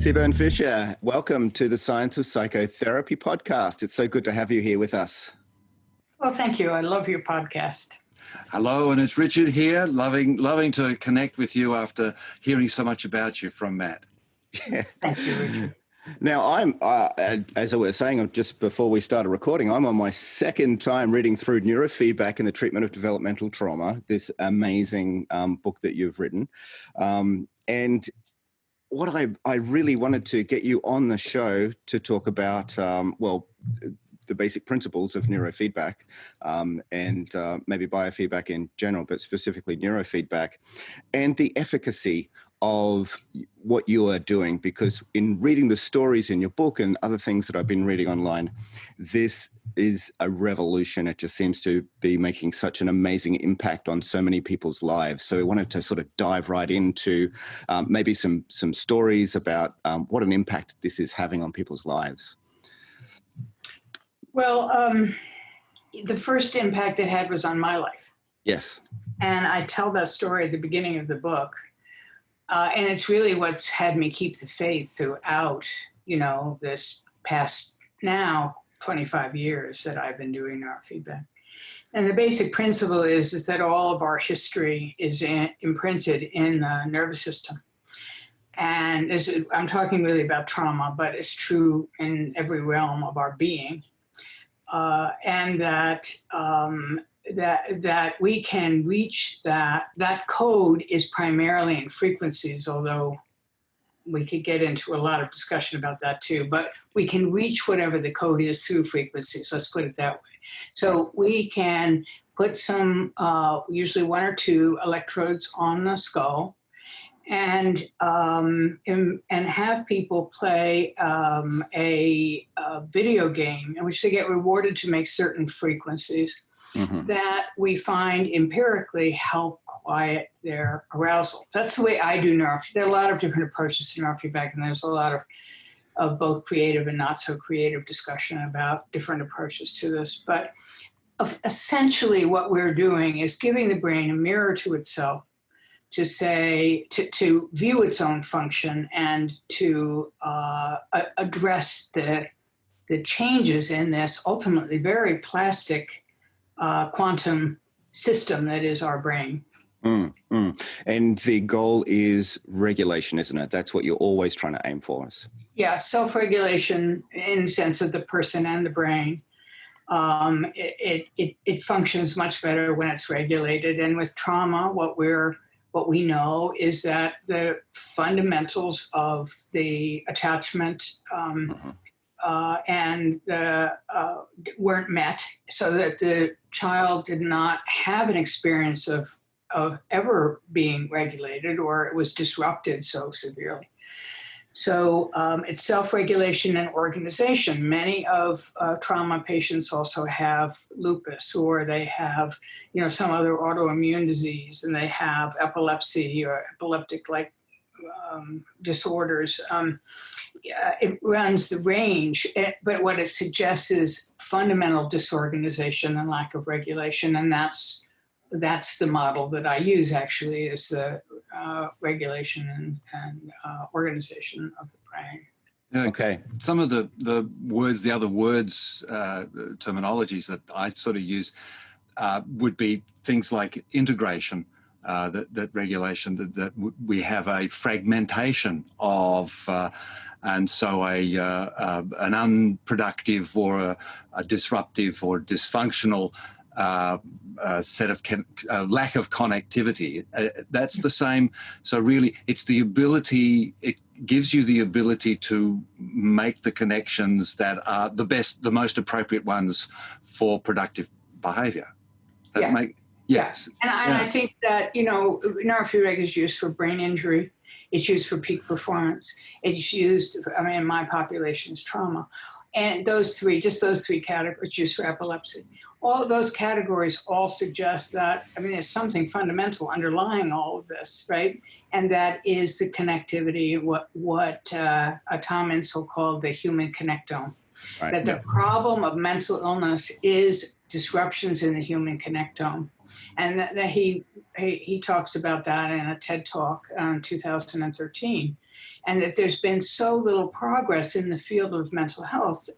Sebern Fisher, welcome to the Science of Psychotherapy podcast. It's so good to have you here with us. Well, thank you. I love your podcast. Hello, and it's Richard here, loving to connect with you after hearing so much about you from Matt. Yeah. Thank you, Richard. Now, I'm, as I was saying just before we started recording, I'm on my second time reading through Neurofeedback in the Treatment of Developmental Trauma, this amazing book that you've written. And what I really wanted to get you on the show to talk about, the basic principles of neurofeedback and maybe biofeedback in general, but specifically neurofeedback, and the efficacy of what you are doing. Because in reading the stories in your book and other things that I've been reading online, this is a revolution. It just seems to be making such an amazing impact on so many people's lives. So I wanted to sort of dive right into maybe some stories about what an impact this is having on people's lives. Well, the first impact it had was on my life. Yes. And I tell that story at the beginning of the book. And it's really what's had me keep the faith throughout, this past now 25 years that I've been doing neurofeedback. And the basic principle is that all of our history is imprinted in the nervous system. And I'm talking really about trauma, but it's true in every realm of our being. And that we can reach that code is primarily in frequencies, although we could get into a lot of discussion about that too, but we can reach whatever the code is through frequencies, let's put it that way. So we can put some, usually one or two electrodes on the skull and have people play a video game in which they get rewarded to make certain frequencies that we find empirically help quiet their arousal. That's the way I do neurofeedback. There are a lot of different approaches to neurofeedback, and there's a lot of both creative and not so creative discussion about different approaches to this. But essentially what we're doing is giving the brain a mirror to itself to view its own function and to address the changes in this ultimately very plastic quantum system that is our brain. And the goal is regulation, isn't it? That's what you're always trying to aim for us. Yeah, self-regulation in the sense of the person and the brain. It functions much better when it's regulated. And with trauma, what we know is that the fundamentals of the attachment weren't met, so that the child did not have an experience of ever being regulated, or it was disrupted so severely. So it's self-regulation and organization. Many of trauma patients also have lupus, or they have, some other autoimmune disease, and they have epilepsy or epileptic-like disorders. It runs the range, but what it suggests is fundamental disorganization and lack of regulation, and that's the model that I use, actually, is the regulation and organization of the brain. Okay. Some of the other words, terminologies that I sort of use would be things like integration, that regulation, that we have a fragmentation of, and so an unproductive or a disruptive or dysfunctional set of lack of connectivity. That's the same. So really, it's the ability, it gives you the ability to make the connections that are the most appropriate ones for productive behavior. Yes. And I think that, neurofeedback is used for brain injury. It's used for peak performance. It's used, in my population, is trauma. And those three categories, used for epilepsy. All of those categories all suggest that, there's something fundamental underlying all of this, right? And that is the connectivity, what Tom Insel called the human connectome. Right. That the problem of mental illness is disruptions in the human connectome. And that he talks about that in a TED Talk in 2013, and that there's been so little progress in the field of mental health.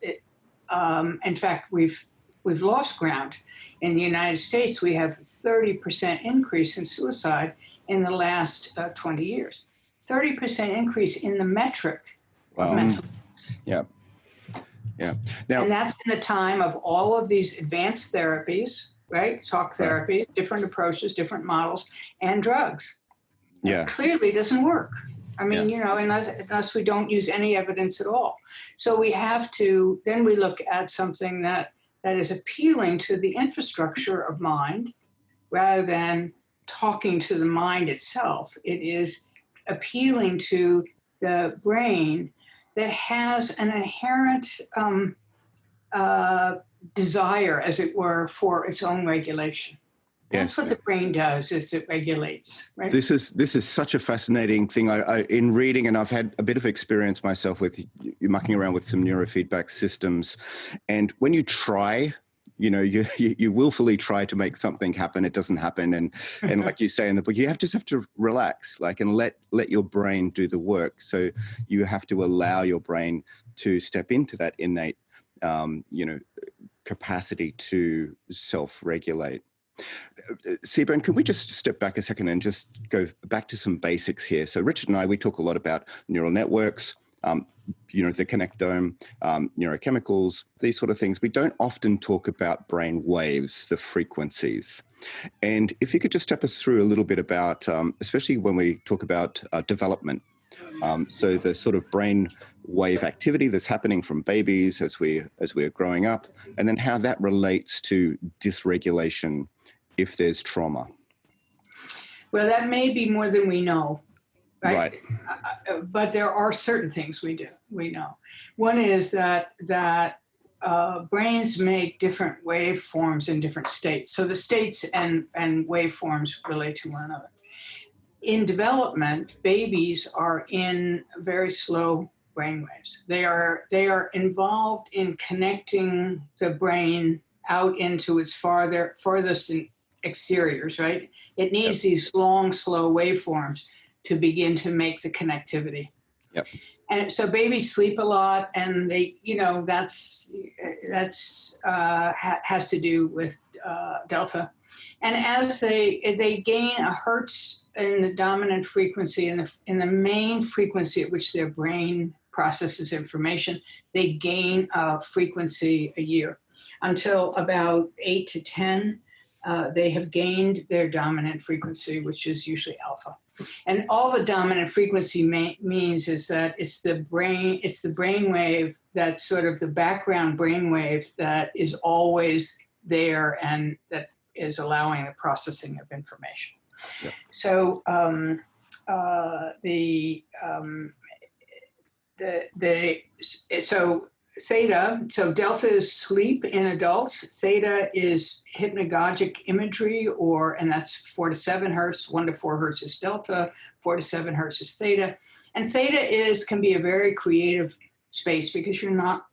In fact, we've lost ground. In the United States, we have 30% increase in suicide in the last 20 years. 30% increase in the metric of mental illness. Yeah. Yeah. Now, and that's in the time of all of these advanced therapies, right? Talk therapy, different approaches, different models, and drugs. Yeah. It clearly doesn't work. I mean, unless we don't use any evidence at all. So we have to, then we look at something that is appealing to the infrastructure of mind rather than talking to the mind itself. It is appealing to the brain that has an inherent desire, as it were, for its own regulation. That's what the brain does, is it regulates, right? This is such a fascinating thing. I in reading, and I've had a bit of experience myself with you mucking around with some neurofeedback systems. And when you try, you willfully try to make something happen, it doesn't happen. And like you say in the book, you just have to relax, and let your brain do the work. So you have to allow your brain to step into that innate, capacity to self-regulate. Sebern, can we just step back a second and just go back to some basics here? So Richard and I, we talk a lot about neural networks, the connectome, neurochemicals, these sort of things. We don't often talk about brain waves, the frequencies. And if you could just step us through a little bit about, especially when we talk about development, so the sort of brain wave activity that's happening from babies as we are growing up, and then how that relates to dysregulation if there's trauma. Well, that may be more than we know, right? But there are certain things we know. One is that brains make different waveforms in different states. So the states and waveforms relate to one another. In development, babies are in very slow brainwaves. They are involved in connecting the brain out into its farthest exteriors, right? It needs these long, slow waveforms to begin to make the connectivity. Yep. And so babies sleep a lot, and they, that's has to do with delta. And as they gain a hertz in the dominant frequency, in the main frequency at which their brain processes information, they gain a frequency a year. Until about 8 to 10, they have gained their dominant frequency, which is usually alpha. And all the dominant frequency means is that it's the brain wave that's sort of the background brain wave that is always there and that is allowing the processing of information. Yep. So theta, so delta is sleep in adults. Theta is hypnagogic imagery, and that's 4 to 7 hertz. 1 to 4 hertz is delta. 4 to 7 hertz is theta. And theta can be a very creative space because you're not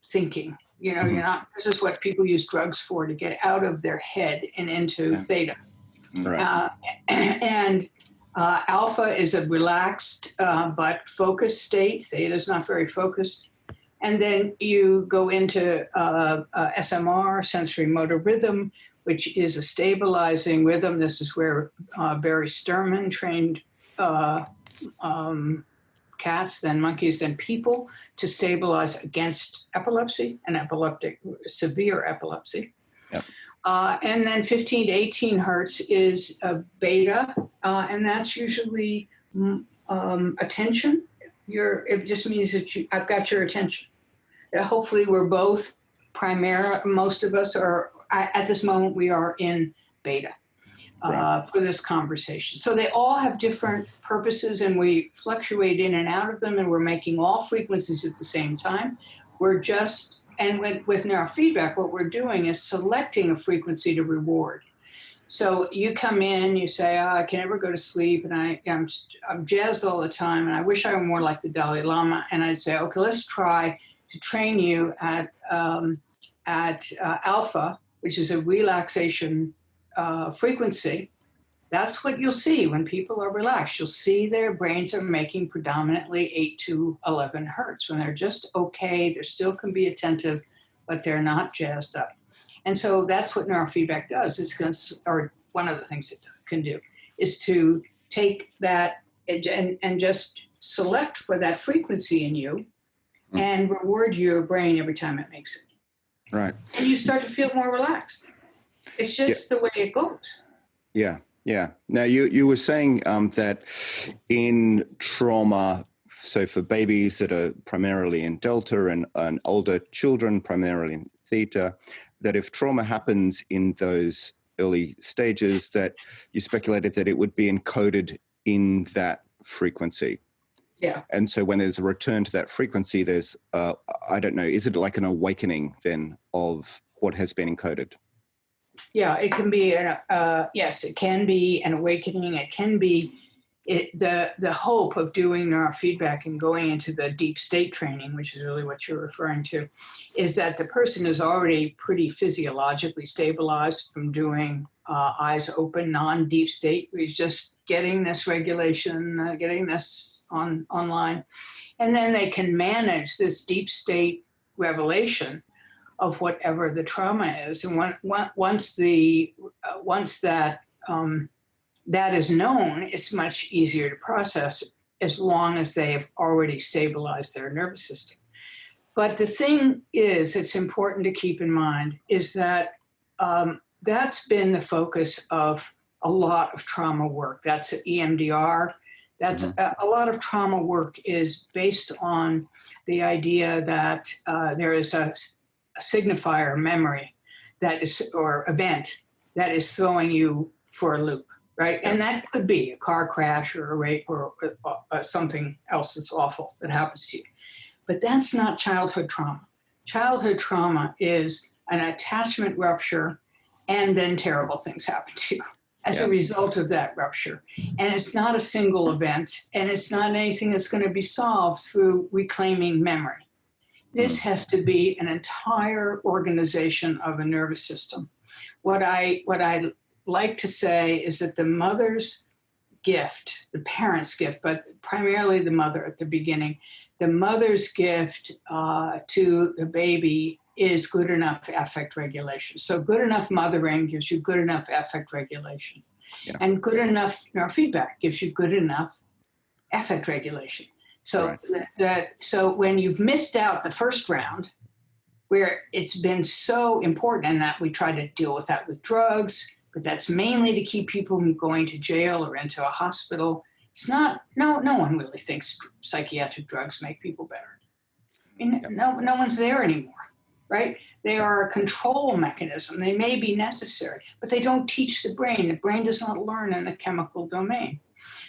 thinking. You're not. This is what people use drugs for, to get out of their head and into theta. Right. And alpha is a relaxed but focused state. Theta is not very focused. And then you go into SMR, sensory motor rhythm, which is a stabilizing rhythm. This is where Barry Sterman trained cats, then monkeys, then people to stabilize against epilepsy and severe epilepsy. Yep. And then 15 to 18 hertz is beta, and that's usually attention. It just means that I've got your attention. Hopefully we're both most of us are, at this moment, we are in beta for this conversation. So they all have different purposes, and we fluctuate in and out of them, and we're making all frequencies at the same time. And with neurofeedback, what we're doing is selecting a frequency to reward. So you come in, you say, I can never go to sleep, and I'm jazzed all the time, and I wish I were more like the Dalai Lama. And I'd say, okay, let's try to train you at alpha, which is a relaxation frequency, that's what you'll see when people are relaxed. You'll see their brains are making predominantly 8 to 11 hertz. When they're just okay, they still can be attentive, but they're not jazzed up. And so that's what neurofeedback does. It's going to, or one of the things it can do, is to take that and just select for that frequency in you and reward your brain every time it makes it. Right. And you start to feel more relaxed. It's just the way it goes. Yeah. Yeah. Now, you were saying that in trauma, so for babies that are primarily in delta and older children primarily in theta, that if trauma happens in those early stages, that you speculated that it would be encoded in that frequency. Yeah. And so when there's a return to that frequency, there's, I don't know, is it like an awakening then of what has been encoded? Yeah, it can be, yes, it can be an awakening. It can be the hope of doing neurofeedback and going into the deep state training, which is really what you're referring to, is that the person is already pretty physiologically stabilized from doing eyes open, non-deep state. He's just getting this regulation, getting this online. And then they can manage this deep state revelation of whatever the trauma is. And once that is known, it's much easier to process as long as they have already stabilized their nervous system. But the thing is, it's important to keep in mind, is that that's been the focus of a lot of trauma work. That's EMDR. That's a lot of trauma work is based on the idea that there is a signifier memory that is, or event that is throwing you for a loop, right? And that could be a car crash or a rape or something else that's awful that happens to you. But that's not childhood trauma. Childhood trauma is an attachment rupture and then terrible things happen to you as a result of that rupture. And it's not a single event, and it's not anything that's going to be solved through reclaiming memory. This has to be an entire organization of a nervous system. What I like to say is that the mother's gift, the parent's gift, but primarily the mother at the beginning, the mother's gift to the baby is good enough affect regulation. So good enough mothering gives you good enough affect regulation. Yeah. And good enough neurofeedback gives you good enough affect regulation. So so when you've missed out the first round, where it's been so important, and that we try to deal with that with drugs, but that's mainly to keep people from going to jail or into a hospital. It's not, no one really thinks psychiatric drugs make people better. I mean, no one's there anymore, right? They are a control mechanism. They may be necessary, but they don't teach the brain. The brain does not learn in the chemical domain.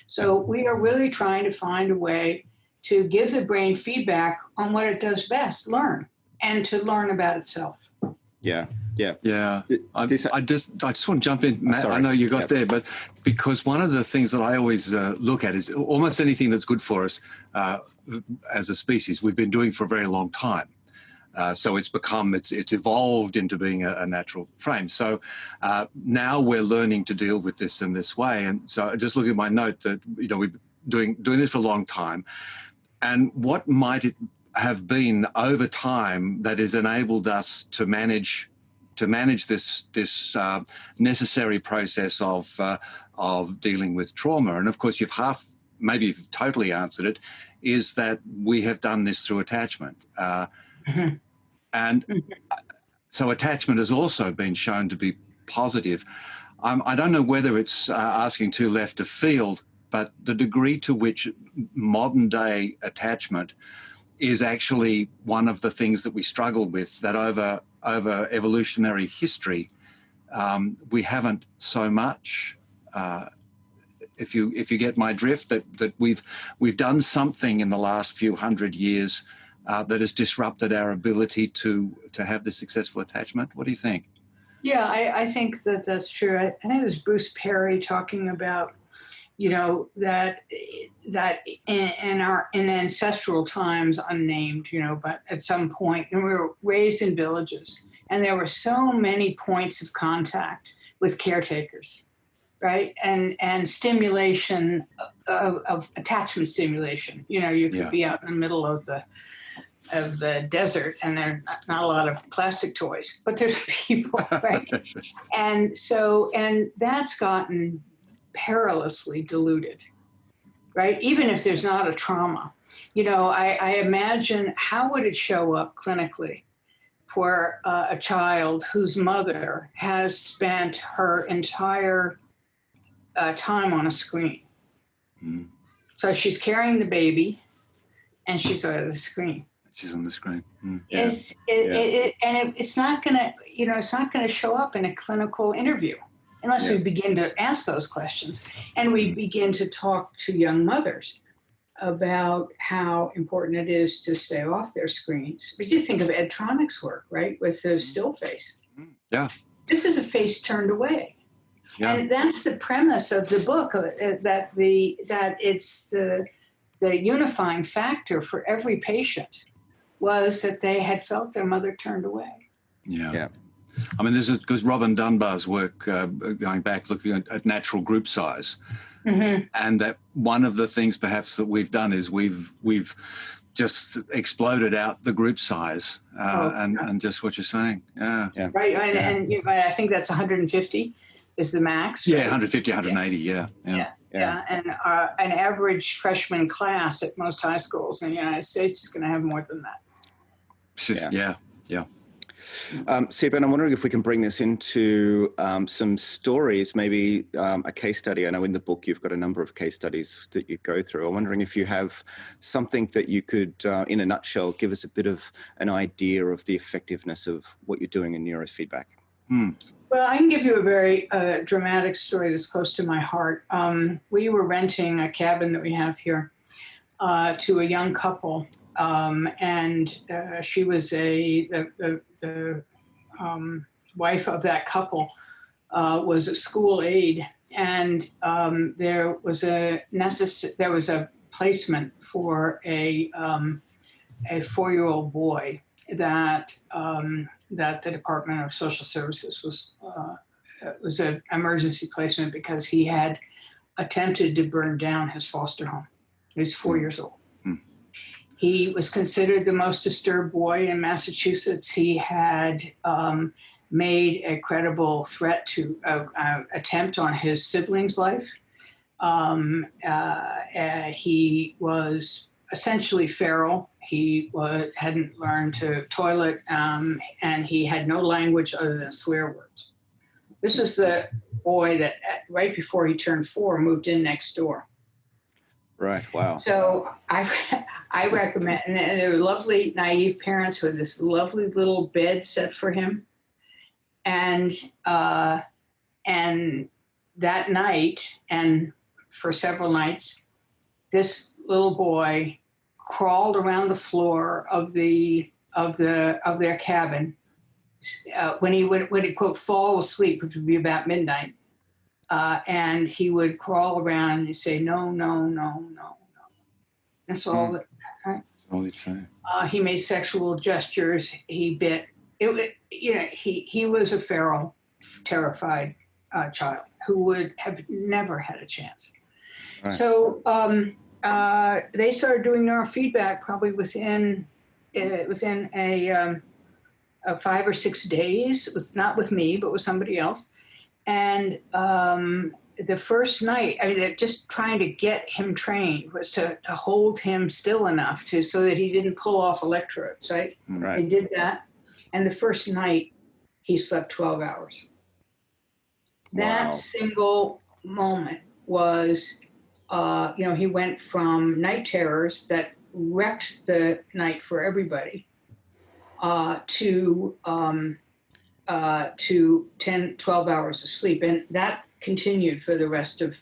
So we are really trying to find a way to give the brain feedback on what it does best, learn, and to learn about itself. Yeah. I just want to jump in, Matt. I know you got there, but because one of the things that I always look at is almost anything that's good for us as a species, we've been doing for a very long time. So it's evolved into being a natural frame. So now we're learning to deal with this in this way. And so just look at my note that, we've been doing this for a long time. And what might it have been over time that has enabled us to manage this necessary process of dealing with trauma? And of course, maybe you've totally answered it, is that we have done this through attachment. And so attachment has also been shown to be positive. I don't know whether it's asking too left of field, but the degree to which modern day attachment is actually one of the things that we struggle with, that over evolutionary history, we haven't so much. If you get my drift, that we've done something in the last few hundred years that has disrupted our ability to have this successful attachment. What do you think? Yeah, I think that's true. I think it was Bruce Perry talking about, that in ancestral times, unnamed, but at some point, and we were raised in villages, And there were so many points of contact with caretakers, right? And stimulation of attachment stimulation. You know, you could be out in the middle of the desert and there are not a lot of plastic toys, but there's people, right? And that's gotten perilously diluted, right? Even if there's not a trauma. You know, I imagine how would it show up clinically for a child whose mother has spent her entire time on a screen. Mm. So she's carrying the baby and she's on the screen. She's on the screen. Mm. It's not gonna, you know, it's not gonna show up in a clinical interview unless we begin to ask those questions and we begin to talk to young mothers about how important it is to stay off their screens. But you think of Edtronic's work, right, with the still face. Yeah. This is a face turned away. Yeah. And that's the premise of the book, that it's the unifying factor for every patient was that they had felt their mother turned away. Yeah. I mean, this is because Robin Dunbar's work, going back, looking at natural group size, and that one of the things perhaps that we've done is we've just exploded out the group size, and just what you're saying. Yeah. Right. And you know, I think that's 150 is the max. Yeah, 150, 180. Yeah. And an average freshman class at most high schools in the United States is going to have more than that. Yeah. Sebern, I'm wondering if we can bring this into some stories, maybe a case study. I know in the book you've got a number of case studies that you go through. I'm wondering if you have something that you could, in a nutshell, give us a bit of an idea of the effectiveness of what you're doing in neurofeedback. Well, I can give you a very dramatic story that's close to my heart. We were renting a cabin that we have here to a young couple, and she was the wife of that couple was a school aide, and there was a placement for a 4-year-old boy that the Department of Social Services was an emergency placement because he had attempted to burn down his foster home. He was 4 years old. He was considered the most disturbed boy in Massachusetts. He had made a credible threat to attempt on his sibling's life. He was essentially feral. He hadn't learned to toilet, and he had no language other than swear words. This was the boy that right before he turned 4 moved in next door. Right. Wow. So I recommend, and there were lovely, naive parents who had this lovely little bed set for him. And that night, and for several nights, this little boy crawled around the floor of their cabin when he would quote fall asleep, which would be about midnight. And he would crawl around and say, no. That's all that, right? All the time. He made sexual gestures. He bit. He was a feral, terrified child who would have never had a chance. Right. So they started doing neurofeedback probably within a 5 or 6 days, not with me, but with somebody else. And the first night, I mean, they're just trying to get him trained was to hold him still enough so that he didn't pull off electrodes, right? Right. They did that. And the first night, he slept 12 hours. Wow. That single moment was, he went from night terrors that wrecked the night for everybody to 10, 12 hours of sleep. And that continued for the rest of,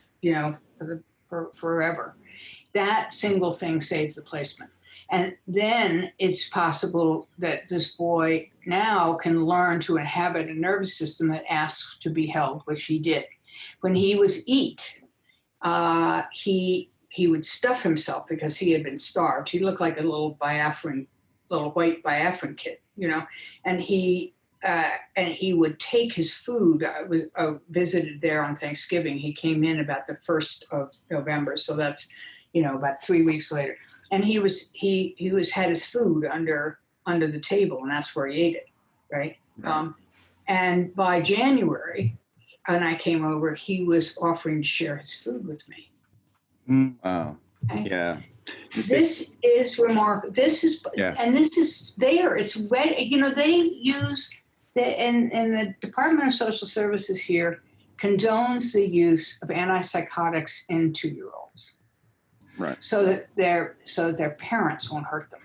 forever. That single thing saved the placement. And then it's possible that this boy now can learn to inhabit a nervous system that asks to be held, which he did. When he was he would stuff himself because he had been starved. He looked like a little white Biafran kid, and he and he would take his food. I visited there on Thanksgiving. He came in about the 1st of November, so that's, about 3 weeks later. And he had his food under the table, and that's where he ate it, right? And by January, and I came over, he was offering to share his food with me. Wow. Okay? Yeah. This is remarkable. And this is there. It's red. They use and the Department of Social Services here condones the use of antipsychotics in 2-year-olds. Right. So that their parents won't hurt them.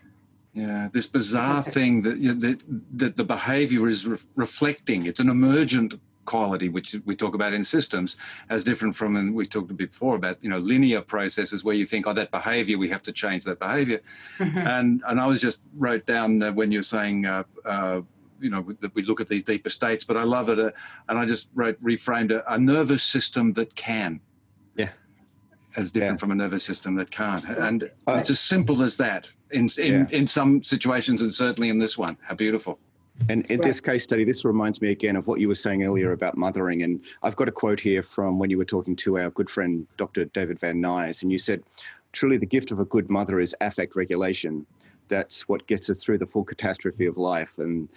Yeah, this bizarre thing that the behavior is reflecting. It's an emergent quality, which we talk about in systems, as different from, and we talked before about, linear processes where you think, that behavior, we have to change that behavior. And I was just wrote down when you're saying, that we look at these deeper states, but I love it. And I just reframed a nervous system that can. Yeah. As different from a nervous system that can't. And it's as simple as that in some situations, and certainly in this one. How beautiful. And in this case study, this reminds me again of what you were saying earlier about mothering. And I've got a quote here from when you were talking to our good friend, Dr. David Van Nuys, and you said, truly the gift of a good mother is affect regulation. That's what gets us through the full catastrophe of life, and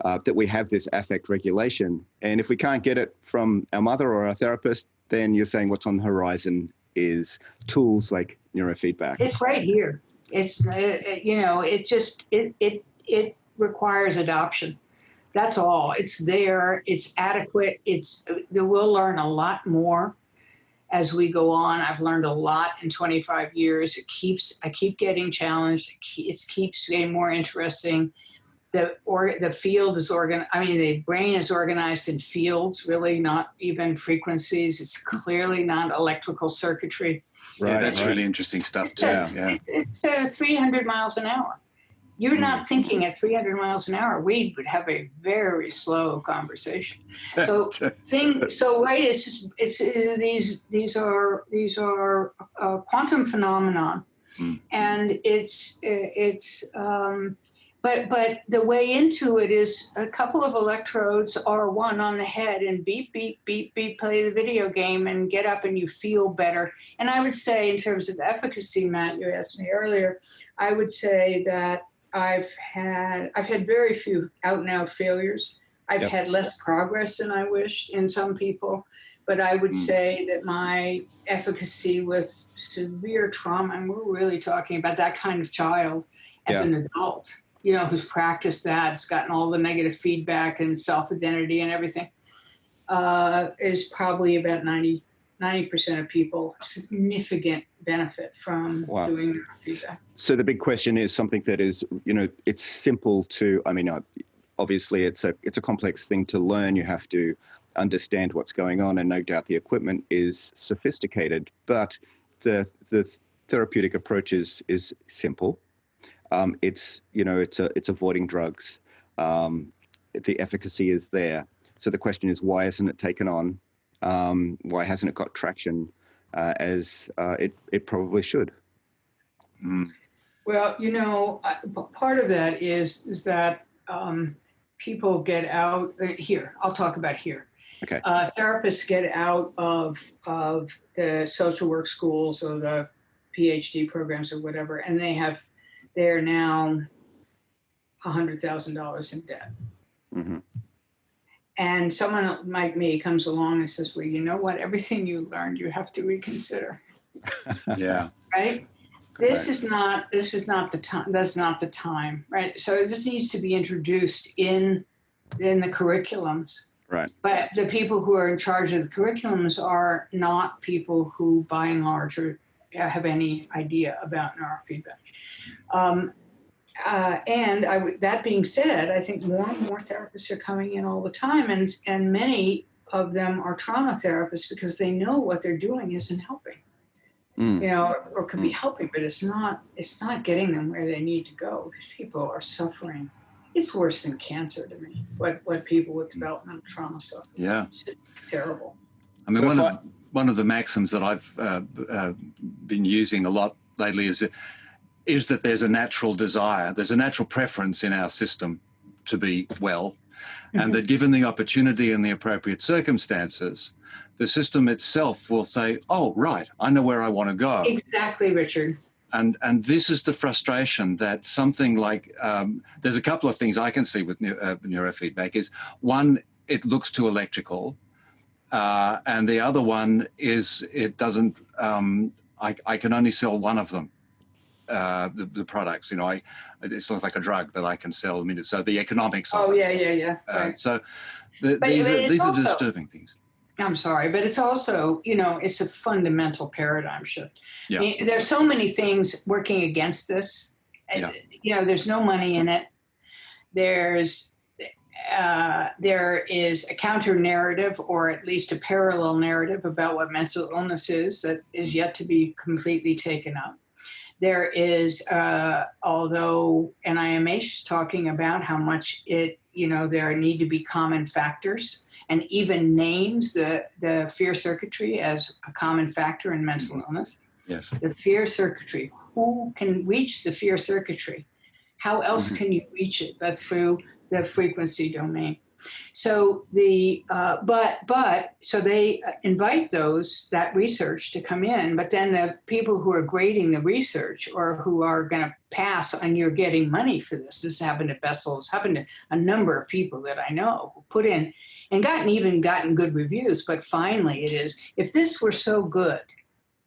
that we have this affect regulation. And if we can't get it from our mother or our therapist, then you're saying what's on the horizon is tools like neurofeedback. It's right here. It's, it requires adoption. That's all. It's there. It's adequate. We'll learn a lot more as we go on. I've learned a lot in 25 years. I keep getting challenged. It keeps getting more interesting. The field is the brain is organized in fields, really not even frequencies. It's clearly not electrical circuitry. Right, that's really interesting stuff too. It's 300 miles an hour. You're not thinking at 300 miles an hour. We would have a very slow conversation. So these are quantum phenomenon, and but the way into it is a couple of electrodes are one on the head, and beep, beep, beep, beep, play the video game and get up and you feel better. And I would say in terms of efficacy, Matt, you asked me earlier, I would say that I've had very few out and out failures. I've had less progress than I wished in some people, but I would say that my efficacy with severe trauma, and we're really talking about that kind of child as an adult, who's practiced that, has gotten all the negative feedback and self-identity and everything, is probably about 90% of people significant benefit from doing neurofeedback. So the big question is something that is, it's simple to, obviously it's a complex thing to learn. You have to understand what's going on, and no doubt the equipment is sophisticated, but the therapeutic approach is simple. It's avoiding drugs. The efficacy is there. So the question is, why isn't it taken on? Why hasn't it got traction as it probably should? Well, part of that is that people get out here. I'll talk about here. Okay. Therapists get out of the social work schools or the PhD programs or whatever, and they're now $100,000 in debt. Mm-hmm. And someone like me comes along and says, well, you know what? Everything you learned, you have to reconsider. Yeah. Right? This is not the time. That's not the time. Right? So this needs to be introduced in the curriculums. Right. But the people who are in charge of the curriculums are not people who, by and large, have any idea about neurofeedback. That being said, I think more and more therapists are coming in all the time, and many of them are trauma therapists because they know what they're doing isn't helping, or could be helping, but it's not getting them where they need to go. People are suffering. It's worse than cancer to me, what people with developmental trauma suffer. Yeah. It's just terrible. I mean, one of the maxims that I've been using a lot lately is that there's a natural desire, there's a natural preference in our system to be well. And that given the opportunity and the appropriate circumstances, the system itself will say, oh, right, I know where I want to go. Exactly, Richard. And this is the frustration that something like, there's a couple of things I can see with neurofeedback is, one, it looks too electrical. And the other one is it doesn't, I can only sell one of them, the products, you know, it's not like a drug that I can sell. I mean, so the economics of it. Yeah. Right. So these are disturbing things. I'm sorry, but it's also, you know, it's a fundamental paradigm shift. Yeah. I mean, there's so many things working against this. Yeah. You know, there's no money in it. There is a counter narrative, or at least a parallel narrative about what mental illness is, that is yet to be completely taken up. There is, although NIMH is talking about how much there need to be common factors, and even names the fear circuitry as a common factor in mental illness. Yes. The fear circuitry. Who can reach the fear circuitry? How else can you reach it but through the frequency domain? So so they invite that research to come in, but then the people who are grading the research, or who are going to pass on, you're getting money for this. This happened to Bessel. It's happened to a number of people that I know who put in and gotten good reviews. But finally, it is, if this were so good,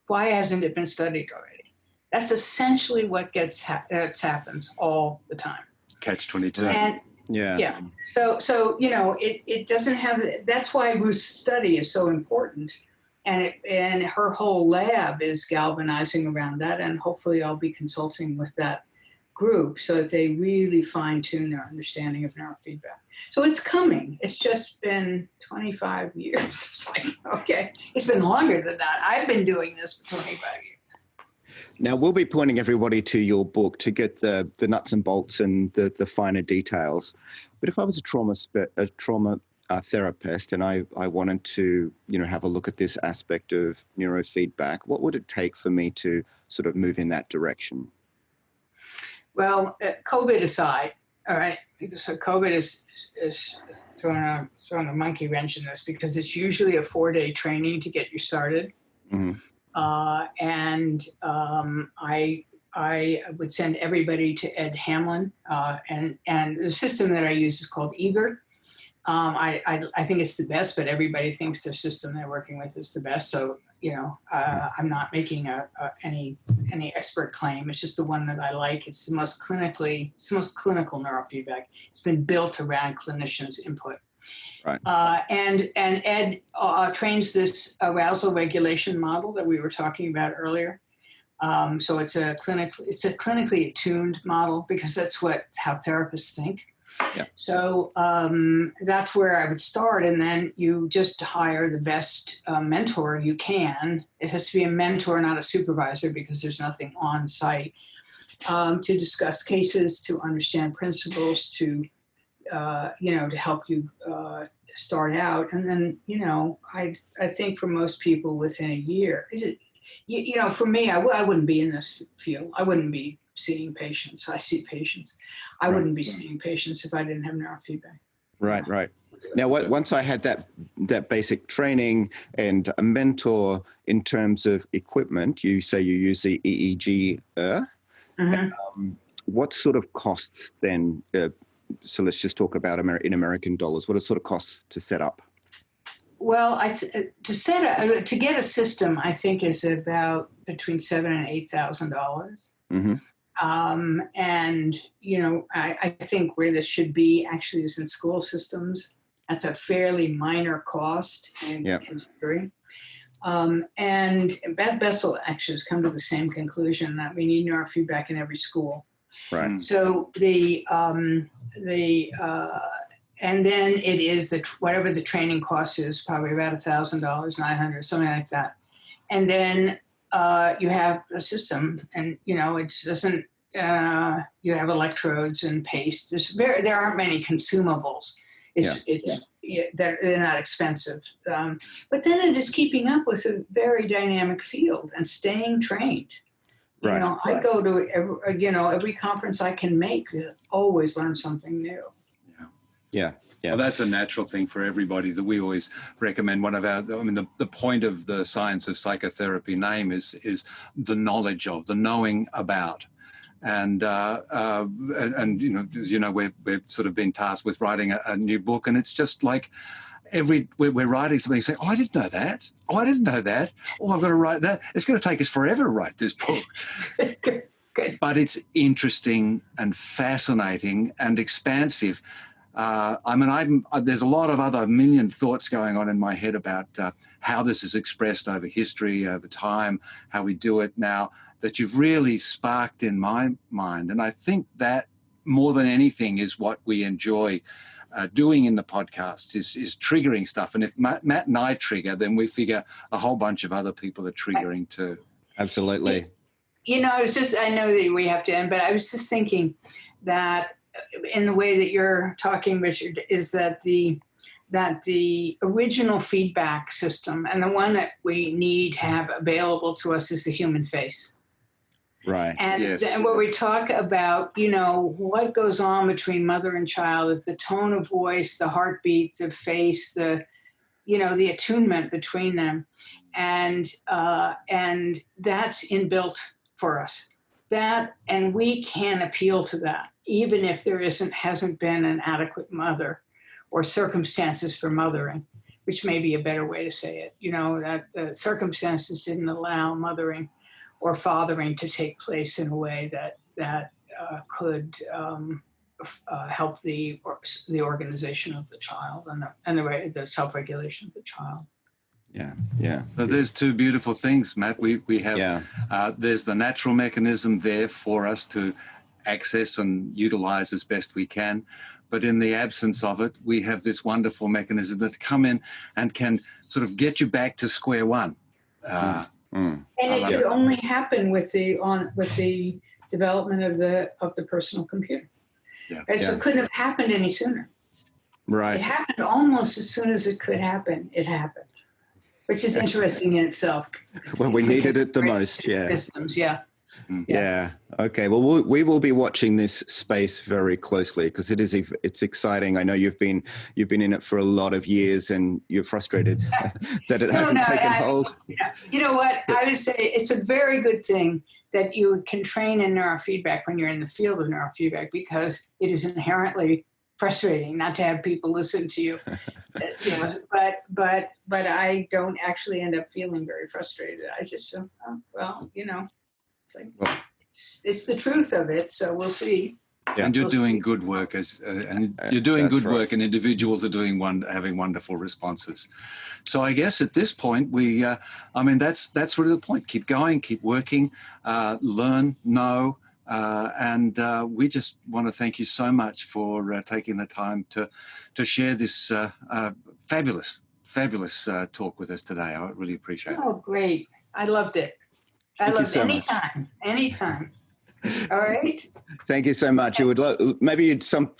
why hasn't it been studied already? That's essentially what happens all the time. Catch-22. And yeah. So you know, it doesn't have. That's why Ruth's study is so important, and her whole lab is galvanizing around that. And hopefully, I'll be consulting with that group so that they really fine tune their understanding of neurofeedback. So it's coming. It's just been 25 years. It's like, okay, it's been longer than that. I've been doing this for 25 years. Now, we'll be pointing everybody to your book to get the nuts and bolts and the finer details. But if I was a trauma therapist and I wanted to, you know, have a look at this aspect of neurofeedback, what would it take for me to sort of move in that direction? Well, COVID aside, all right, because COVID is throwing a monkey wrench in this, because it's usually a 4-day training to get you started. Mm-hmm. I would send everybody to Ed Hamlin, and the system that I use is called Eager. I think it's the best, but everybody thinks their system they're working with is the best. So, you know, I'm not making any expert claim. It's just the one that I like. It's the most clinical neurofeedback. It's been built around clinicians' input. Right. And Ed trains this arousal regulation model that we were talking about earlier. So it's a clinically attuned model, because that's how therapists think. Yeah. So that's where I would start, and then you just hire the best mentor you can. It has to be a mentor, not a supervisor, because there's nothing on site, to discuss cases, to understand principles, to help you start out. And then, you know, I think for most people within a year, for me, I wouldn't be in this field. I wouldn't be seeing patients. I see patients. I wouldn't be seeing patients if I didn't have neurofeedback. Right. Now, once I had that basic training and a mentor in terms of equipment, you say you use the EEG. Mm-hmm. What sort of costs then? So let's just talk about in American dollars. What are sort of costs to set up? Well, to get a system, I think is about between $7,000 and $8,000. Mm-hmm. And you know, I think where this should be actually is in school systems. That's a fairly minor cost in considering. And Beth Bessel actually has come to the same conclusion that we need neurofeedback in every school. Right. So and then it is whatever the training cost is, probably about $1,000, $900, something like that. And then you have a system, and you know, it doesn't. You have electrodes and paste. There aren't many consumables. They're not expensive. But then it is keeping up with a very dynamic field and staying trained. You know, I go to every conference I can make. Always learn something new. Yeah. Yeah. Well, that's a natural thing for everybody that we always recommend. The point of the Science of Psychotherapy name is the knowledge of, the knowing about. And you know, as you know, we've sort of been tasked with writing a new book, and it's just like we're writing something, saying, "Oh, I didn't know that. Oh, I didn't know that. Oh, I've got to write that." It's going to take us forever to write this book. Good. But it's interesting and fascinating and expansive. There's a lot of other million thoughts going on in my head about how this is expressed over history, over time, how we do it now, that you've really sparked in my mind. And I think that more than anything is what we enjoy doing in the podcast is triggering stuff. And if Matt and I trigger, then we figure a whole bunch of other people are triggering too. Absolutely. You know, I know that we have to end, but I was just thinking that in the way that you're talking, Richard, is that the original feedback system and the one that we need to have available to us is the human face. Right. And, yes. And where we talk about, you know, what goes on between mother and child is the tone of voice, the heartbeat, the face, the attunement between them. And that's inbuilt for us. And we can appeal to that, even if there hasn't been an adequate mother or circumstances for mothering, which may be a better way to say it. You know, that the circumstances didn't allow mothering or fathering to take place in a way that could help the organization of the child and the self-regulation of the child. Yeah, yeah. So there's two beautiful things, Matt. We have, there's the natural mechanism there for us to access and utilize as best we can. But in the absence of it, we have this wonderful mechanism that come in and can sort of get you back to square one. And it could only happen with the development of the personal computer. Yeah. Right? So it couldn't have happened any sooner. Right. It happened almost as soon as it could happen. It happened, which is interesting in itself. Well, we needed it the most. Yeah. Systems. Yeah. Yeah. Okay. Well, we will be watching this space very closely because it's exciting. I know you've been in it for a lot of years, and you're frustrated that it hasn't taken hold. You know what? I would say it's a very good thing that you can train in neurofeedback when you're in the field of neurofeedback, because it is inherently frustrating not to have people listen to you. But I don't actually end up feeling very frustrated. I just feel, it's the truth of it, so we'll see. Yeah. And you're doing good work and and individuals are having wonderful responses. So I guess at this point that's really the point. Keep going, keep working, learn, know, and we just want to thank you so much for taking the time to share this fabulous talk with us today. I really appreciate it. Oh, great! I loved it. I love anytime. All right. Thank you so much. You would maybe some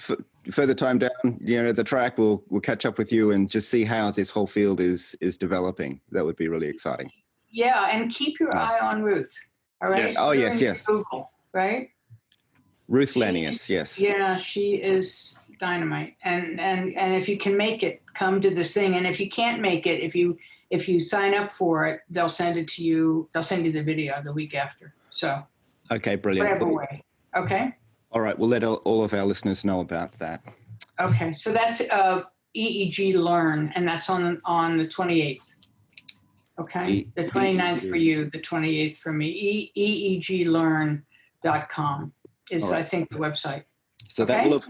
further time down, the track. We'll catch up with you and just see how this whole field is developing. That would be really exciting. Yeah, and keep your eye on Ruth. All right. Yes. Oh, yes. Google, right. Ruth Lanius. Yes. Yeah, she is dynamite. And if you can make it, come to this thing. And if you can't make it, if you sign up for it, they'll send it to you. They'll send you the video the week after. So. Okay, brilliant. Whatever way. Okay. All right, we'll let all of our listeners know about that. Okay, so that's EEG Learn, and that's on the 28th. Okay, the 29th for you, the 28th for me. EEGlearn.com is, right, I think, the website. So that will have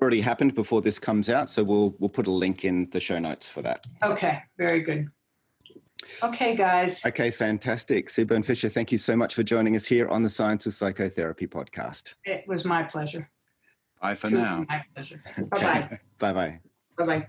already happened before this comes out, so we'll put a link in the show notes for that. Okay, very good. Okay, guys. Okay, fantastic. Sebern Fisher, thank you so much for joining us here on the Science of Psychotherapy podcast. It was my pleasure. Bye for now. My pleasure. Bye-bye. Bye-bye. Bye-bye.